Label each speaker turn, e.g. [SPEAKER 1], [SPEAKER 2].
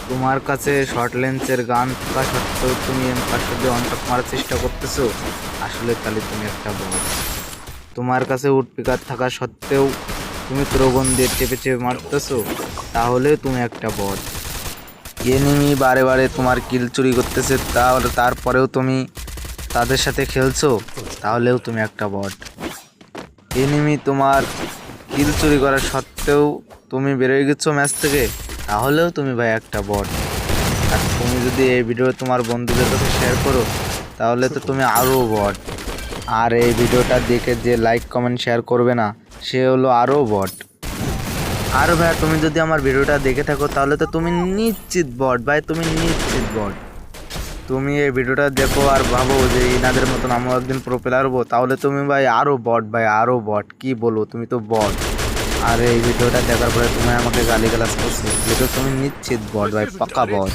[SPEAKER 1] তোমার কাছে শর্ট লেন্সের গান থাকা সত্ত্বেও তুমি M500 দিয়ে অন টপ মারার চেষ্টা করতেছো, আসলে তাহলে তুমি একটা বট। তোমার কাছে উড পিকার থাকা সত্ত্বেও তুমি ত্রোগন দিয়ে চেপে চেপে মারতেছো, তাহলে তুমি একটা বট। এনিমি বারে বারে তোমার কিল চুরি করতেছে, তারপরেও তুমি তাদের সাথে খেলছো, তাহলেও তুমি একটা বট। এনিমি তোমার কিল চুরি করা সত্ত্বেও তুমি বেরোয় গেছো ম্যাচ থেকে, তাহলেও তুমি ভাই একটা বট। আর তুমি যদি এই ভিডিও তোমার বন্ধুদের কাছে শেয়ার করো, তাহলে তো তুমি আরও বট। আর এই ভিডিওটা দেখে যে লাইক কমেন্ট শেয়ার করবে না, সে হলো আরও বট। আর ভাই তুমি যদি আমার ভিডিওটা দেখে থাকো, তাহলে তো তুমি নিশ্চিত বট ভাই, তুমি নিশ্চিত বট। তুমি এই ভিডিওটা দেখো আর ভাবো যে ইনাদের মতন আমিও একদিন প্রো প্লেয়ার হবো, তাহলে তুমি ভাই আরও বট ভাই, আরও বট। কি বলবো, তুমি তো বট। আর এই ভিডিওটা দেখার পরে তুমি আমাকে গালিগালাজ করছো, এটা তুমি নিশ্চিত বট ভাই, পাক্কা বট।